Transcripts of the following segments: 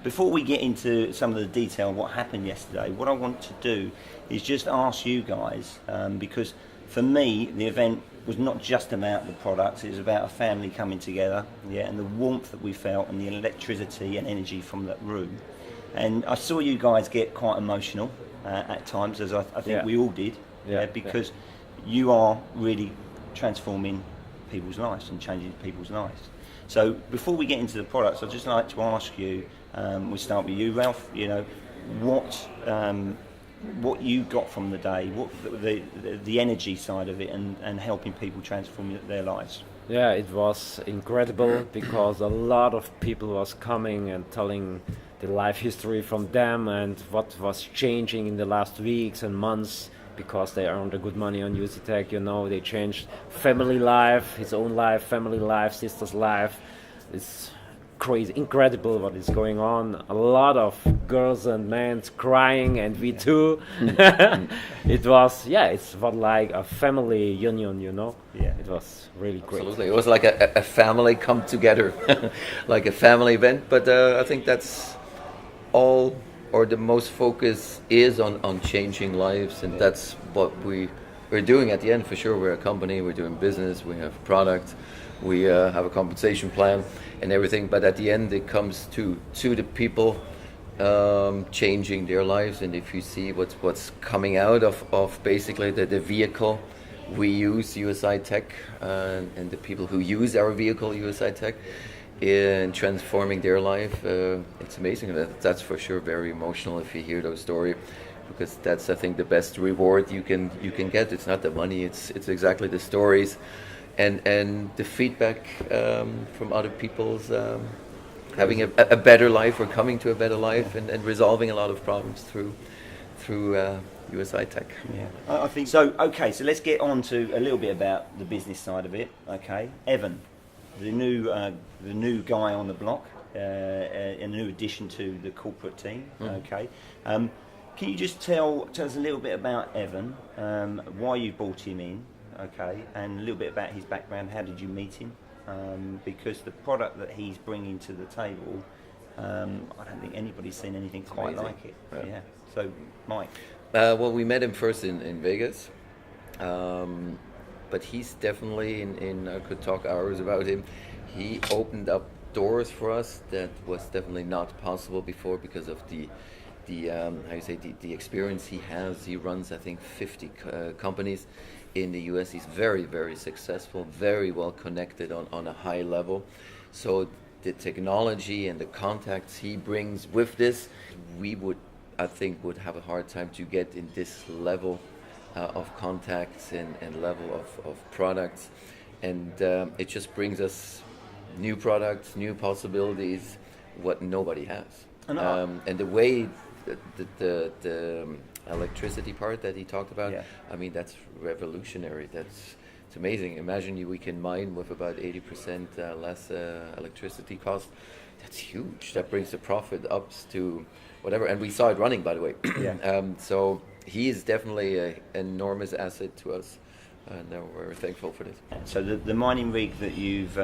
Before we get into some of the detail of what happened yesterday, what I want to do is just ask you guys, because for me, the event was not just about the products, it was about a family coming together, yeah, and the warmth that we felt and the electricity and energy from that room. And I saw you guys get quite emotional at times, as I think Yeah. we all did, because you are really transforming people's lives and changing people's lives. So before we get into the products, I'd just like to ask you, we'll start with you, Ralph, you know, what you got from the day, what the energy side of it and helping people transform their lives. Yeah, it was incredible because a lot of people was coming and telling the life history from them and what was changing in the last weeks and months because they earned a good money on USI-Tech, you know, they changed family life, his own life, family life, sister's life. It's crazy, incredible what is going on. A lot of girls and men crying, and we too. It was, it's what like a family union, you know. Yeah. It was really great. Absolutely, it was like a family come together, like a family event. But I think that's all, or the most focus is on changing lives, and that's what we're doing at the end for sure. We're a company, we're doing business, we have product, we have a compensation plan and everything. But at the end, it comes to the people changing their lives. And if you see what's coming out of basically the vehicle we use, USI-Tech, and the people who use our vehicle, USI-Tech, in transforming their life, it's amazing. That's for sure very emotional if you hear those stories, because that's, I think, the best reward you can get. It's not the money, it's exactly the stories and the feedback from other people's having a better life or coming to a better life and resolving a lot of problems through USI-Tech. Yeah, I think so. Okay, so let's get on to a little bit about the business side of it. Okay, Evan, the new guy on the block, a new addition to the corporate team. Okay, can you just tell us a little bit about Evan, why you brought him in, okay, and a little bit about his background. How did you meet him? Because the product that he's bringing to the table, I don't think anybody's seen anything quite like it. Yeah. So, Mike. Well, we met him first in Vegas, but he's definitely in. I could talk hours about him. He opened up doors for us that was definitely not possible before because of the experience he has. He runs, I think, 50 companies in the US. He's very, very successful, very well connected on a high level. So the technology and the contacts he brings with this, we would have a hard time to get in this level of contacts and level of products. And it just brings us new products, new possibilities, what nobody has. And the way the electricity part that he talked about, I mean, that's revolutionary. It's amazing. Imagine we can mine with about 80% less electricity cost. That's huge. That brings the profit up to whatever. And we saw it running, by the way. So he is definitely an enormous asset to us. And we're thankful for this. So the mining rig that you've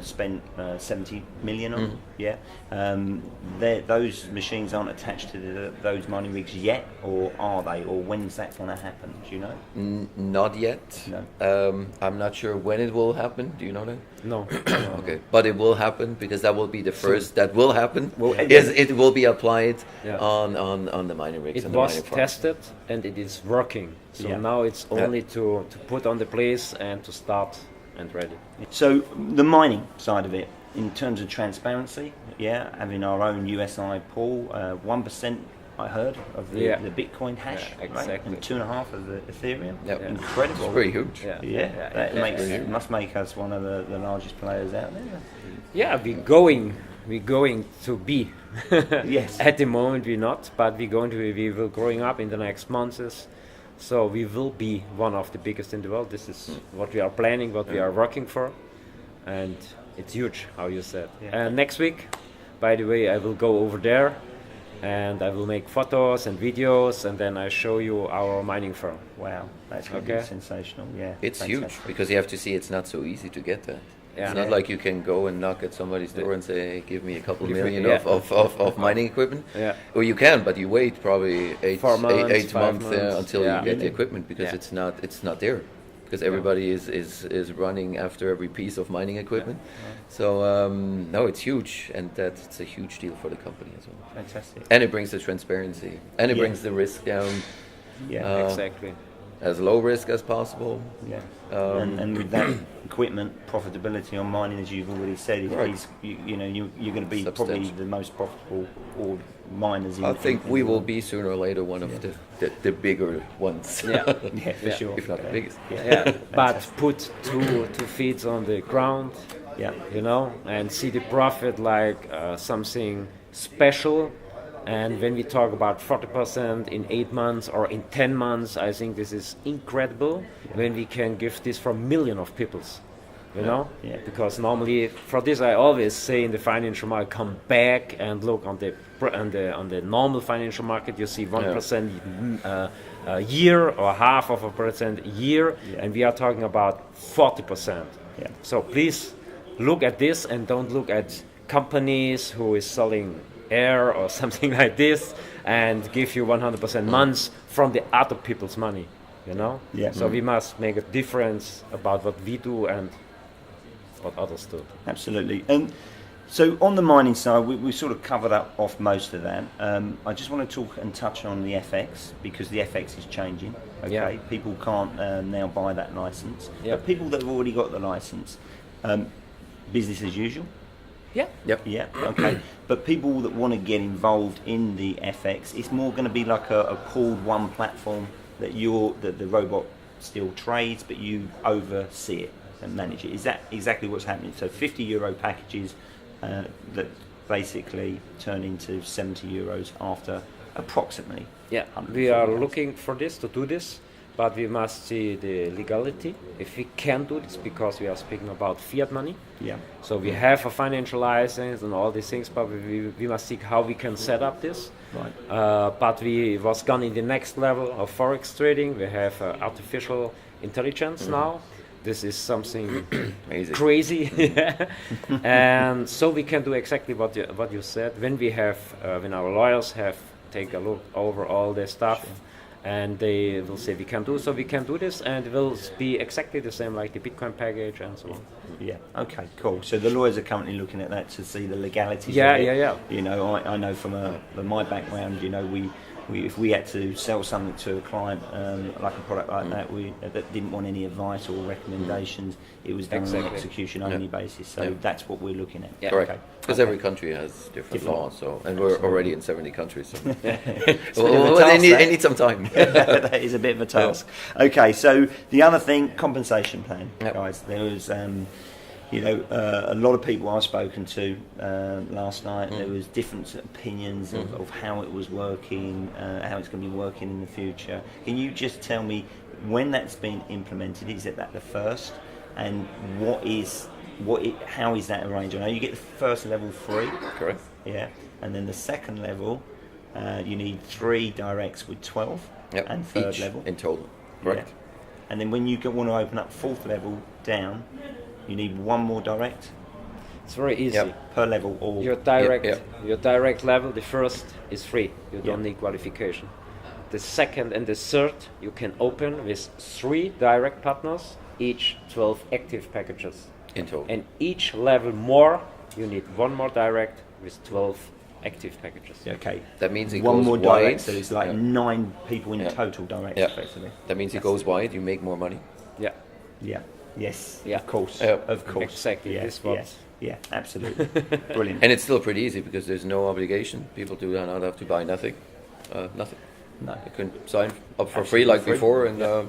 spent 70 million on, those machines aren't attached to those mining rigs yet, or are they? Or when's that going to happen? Do you know? Not yet. No. I'm not sure when it will happen. Do you know that? No. Okay, but it will happen because that will be the first that will happen. Well, it will be applied on the mining rigs. It was tested and it is working. So now it's only to put on the place and to start and ready. So the mining side of it, in terms of transparency, having our own USI pool, 1% I heard of the Bitcoin hash, exactly. Right? And 2.5 of the Ethereum. Incredible. It's very huge. That must make us one of the largest players out there. Yeah, we're going to be. Yes. At the moment we're not, but we will growing up in the next months. So we will be one of the biggest in the world. This is what we are planning, what we are working for, and it's huge, how you said. And next week, by the way, I will go over there and I will make photos and videos, and then I show you our mining firm. Wow, that's going to be sensational. Yeah, it's huge because you have to see it's not so easy to get that. Yeah. It's not like you can go and knock at somebody's door and say, hey, give me a couple Give me- million yeah. of mining equipment. Yeah. Well, you can, but you wait probably 8 4 months, eight 5 months months. until Yeah. you get the equipment, because Yeah. it's not there. Because everybody is running after every piece of mining equipment. So no, it's huge, and it's a huge deal for the company as well. Fantastic. And it brings the transparency, and it Yeah. brings the risk down Yeah. Exactly. as low risk as possible. Yeah. Um, And with that equipment profitability on mining, as you've already said, Right. you're going to be probably Substantial. the most profitable ore miners. I think we will be sooner or later one of the bigger ones. Yeah. Yeah, for sure. If not the biggest. Yeah, but put two feet on the ground, Yeah. you know, and see the profit like something special. And when we talk about 40% in 8 months or in 10 months, I think this is incredible when we can give this for millions of peoples, you know? Yeah. Because normally, for this I always say in the financial market, come back and look on the normal financial market, you see 1% a year or half of a percent a year, and we are talking about 40%. Yeah. So please look at this and don't look at companies who is selling air or something like this and give you 100% months from the other people's money, you know? Yeah. So we must make a difference about what we do and what others do. Absolutely. And so on the mining side, we sort of covered up off most of that. I just want to talk and touch on the FX, because the FX is changing. Okay, Yeah. people can't now buy that license. Yeah. But people that have already got the license, business as usual. Yeah. Yep. Yeah, okay. But people that want to get involved in the FX, it's more going to be like a called one platform that the robot still trades, but you oversee it and manage it. Is that exactly what's happening? So €50 packages that basically turn into €70 after approximately. Yeah, 140 we are days. looking for this, to do this, but we must see the legality. If we can do this, because we are speaking about fiat money. Yeah. So we have a financial license and all these things, but we must see how we can set up this. Right. But we was gone in the next level of forex trading. We have artificial intelligence now. This is something Amazing. crazy, and so we can do exactly what you said. When we have, when our lawyers have take a look over all their stuff, and they will say we can do so, we can do this, and it will be exactly the same like the Bitcoin package and so on. Yeah. Okay. Cool. So the lawyers are currently looking at that to see the legalities. Yeah, of it. yeah. You know, I know from my background. You know, we if we had to sell something to a client like a product like that didn't want any advice or recommendations, it was done on an Exactly. execution only basis. So that's what we're looking at. Yeah. Correct. Okay. Because every country has different laws, so, and we're already in 70 countries. So. It's a bit of a well, task, they that. need some time. That is a bit of a task. Okay, so the other thing, compensation plan, Yep. guys. There was, a lot of people I've spoken to last night. There was different opinions of how it was working, how it's going to be working in the future. Can you just tell me when that's been implemented? Is it that the first, and how is that arranged? I know you get the first level free. Correct. Yeah, and then the second level, you need 3 directs with 12, Yep. and third Each level. in total. Correct. Yeah. And then when you want to open up 4th level down, you need 1 more direct It's very easy. Yep. per level, or Your direct, Yep, your direct level, the first is free. You don't Yep. need qualification. The second and the third you can open with 3 direct partners, each 12 active packages. In total. And each level more, you need 1 more direct with 12 active packages. okay. That means it 1 goes more wide. direct, so it's like Yeah. 9 people in Yeah. total direct, Yeah. effectively. That means it goes wide, you make more money. Yeah, Yeah. Yes. Yeah. Of course. Yeah. Of course. Exactly, Yeah. this was- Yeah. Yeah. Absolutely. Brilliant. And it's still pretty easy because there's no obligation. People do not have to buy nothing. Nothing. No. They can sign up for Absolutely free like free. before, and yeah.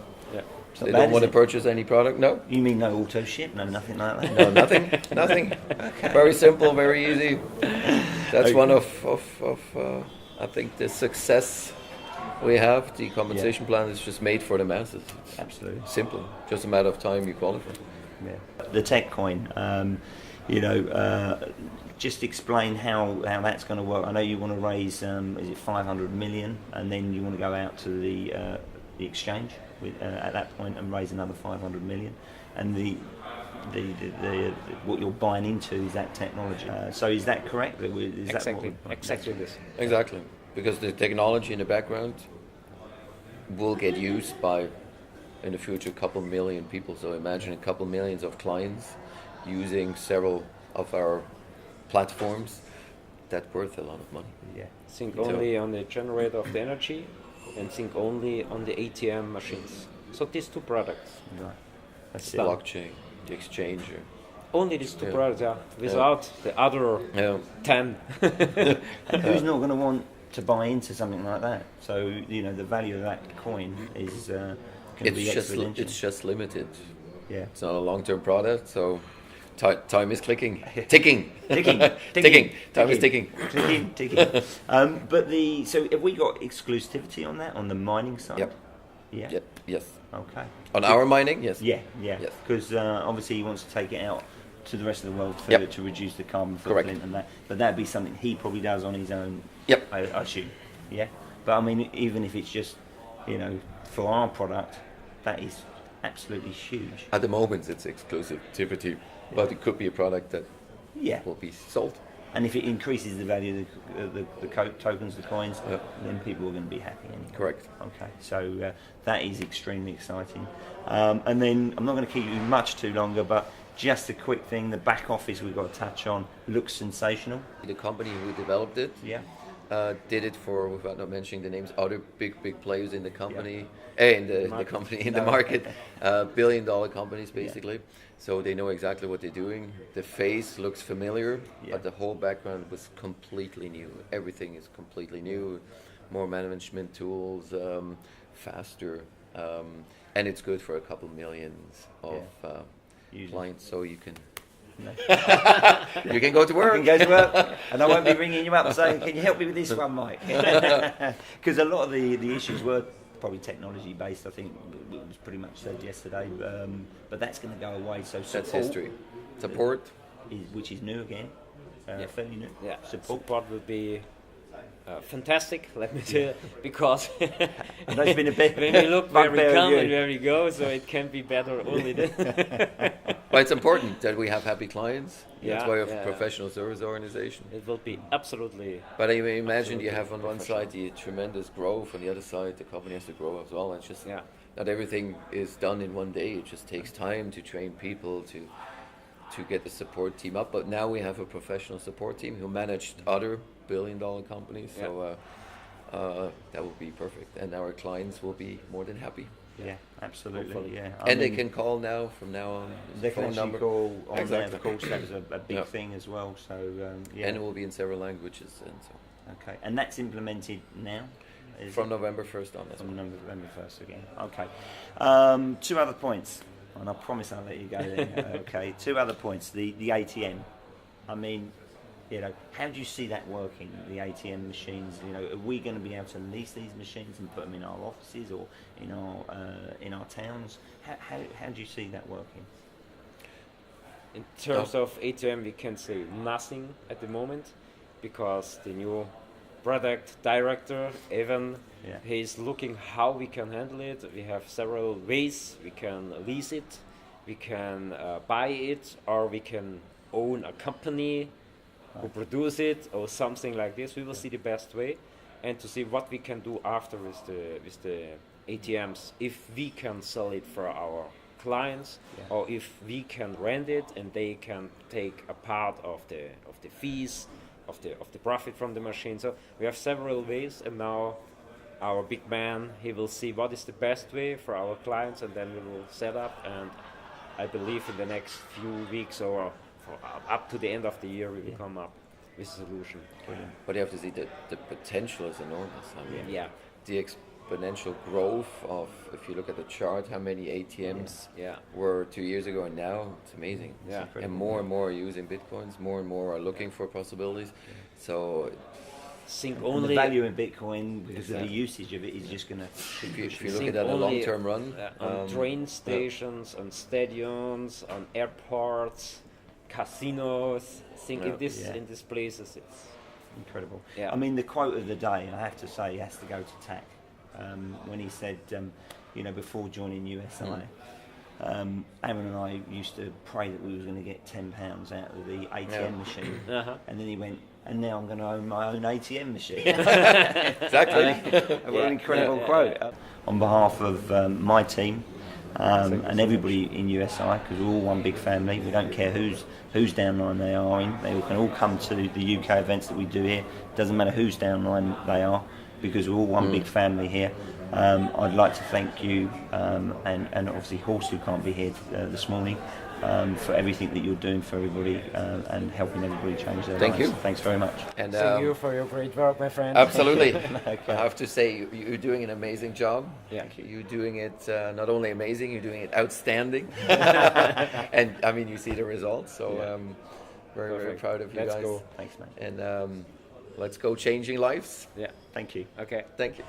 they bad, don't want is to it? purchase any product. No, You mean no auto ship? No, nothing like that. no, nothing, nothing. Very simple, very easy. That's Okay. one of I think the success we have. The compensation plan is just made for the masses. Absolutely. Simple, just a matter of time you qualify. Yeah. The tech coin, just explain how that's going to work. I know you want to raise, is it 500 million, and then you want to go out to the exchange at that point and raise another 500 million. And the what you're buying into is that technology. So is that correct? Is Exactly, that exactly this. Exactly, because the technology in the background will get used by, in the future, a couple million people. So imagine a couple millions of clients using several of our platforms. That's worth a lot of money. Yeah. Think only on the generator of the energy, and think only on the ATM machines. So these two products. Right. That's The blockchain, the exchanger. Only these two Yeah. products, without the other Yeah. 10. And who's not going to want to buy into something like that? So the value of that coin is going to be exponential. It's just limited. Yeah. It's not a long-term product, so time is ticking. Ticking. Time is ticking. Ticking. So have we got exclusivity on that on the mining side? Yep. Yeah. Yep. Yes. Okay. On our mining, yes. Yeah. Yes. Because obviously he wants to take it out to the rest of the world to reduce the carbon Correct. footprint and that. But that'd be something he probably does on his own. Yep. I assume. Yeah. But I mean, even if it's just for our product, that is absolutely huge. At the moment, it's exclusivity, but it could be a product that Yeah. will be sold. And if it increases the value of the tokens, the coins, Yeah. then people are going to be happy anyway. Correct. Okay, so that is extremely exciting. And then I'm not going to keep you much too longer, but just a quick thing, the back office we've got to touch on looks sensational. The company who developed it Yeah. did it for, without not mentioning the names, other big players in the company, in the company, in the market, billion-dollar companies basically. So they know exactly what they're doing. The face looks familiar, but the whole background was completely new. Everything is completely new, more management tools, faster, and it's good for a couple millions of clients. So you can. You can go to work. You can go to work, and I won't be ringing you up saying, "Can you help me with this one, Mike?" Because a lot of the issues were probably technology based. I think it was pretty much said yesterday, but that's going to go away. So That's history. Support. which is new again, fairly new. Yeah, Support. support will be fantastic, let me tell you, because And that's been a bit. when we look where we bugbear of come you. and where we go, so it can be better only then. But it's important that we have happy clients. That's Yeah, why we have a yeah. professional service organization. It will be absolutely. But I mean, imagine you Absolutely have on one side the tremendous growth, on the other side the company has to grow as well. And it's just not everything is done in one day. It just takes time to train people to get the support team up. But now we have a professional support team who managed other billion-dollar companies. So that will be perfect, and our clients will be more than happy. Yeah, absolutely. Hopefully. Yeah, And they can call now from now on. They can phone actually number. call on there. Exactly. Of course, that was a big Yeah. thing as well. So And it will be in several languages. And so okay, and that's implemented now. Is from it? November 1st on. That's From November 1st again. Okay. 2 other points, and I promise I'll let you go then. Okay. 2 other points. The ATM. I mean, how do you see that working? The ATM machines. Are we going to be able to lease these machines and put them in our offices or in our towns? How do you see that working? In terms of ATM, we can say nothing at the moment, because the new product director, Evan, he's looking how we can handle it. We have several ways. We can lease it, we can buy it, or we can own a company who produce it, or something like this. We will see the best way, and to see what we can do after with the ATMs, if we can sell it for our clients, or if we can rent it and they can take a part of the fees of the profit from the machine. So we have several ways, and now our big man, he will see what is the best way for our clients, and then we will set up, and I believe in the next few weeks or up to the end of the year we will come up with a solution. Brilliant. But you have to see that the potential is enormous. I mean, Yeah. the exponential growth of, if you look at the chart, how many ATMs Yeah. were 2 years ago and now, it's amazing. Yeah. And more are using Bitcoins, more and more are looking for possibilities. So Think And only the value in Bitcoin, because of the Exactly. usage of it, is just going to. if you look think at that a only, long-term run, on train stations, on stadiums, on airports, casinos. Think Yeah. in these places, it's Incredible. Yeah. I mean, the quote of the day, I have to say, has to go to Tack when he said, before joining USI, Aaron and I used to pray that we was going to get £10 out of the ATM Yeah. machine, Uh-huh. and then he went, and now I'm going to own my own ATM machine. Exactly. What an incredible quote. On behalf of my team and everybody in USI, because we're all one big family, we don't care whose downline they are in. They can all come to the UK events that we do here. Doesn't matter whose downline they are, because we're all one big family here. I'd like to thank you and obviously Horse, who can't be here this morning, for everything that you're doing for everybody and helping everybody change their Thank lives. you. Thanks very much. And Thank you for your great work, my friend. absolutely. Okay. I have to say, you're doing an amazing job. Yeah. You're doing it not only amazing, you're doing it outstanding. And I mean, you see the results. So very, very Perfect. proud of you Let's guys. go. Thanks, mate. And let's go changing lives. Yeah. Thank you. Okay. Thank you.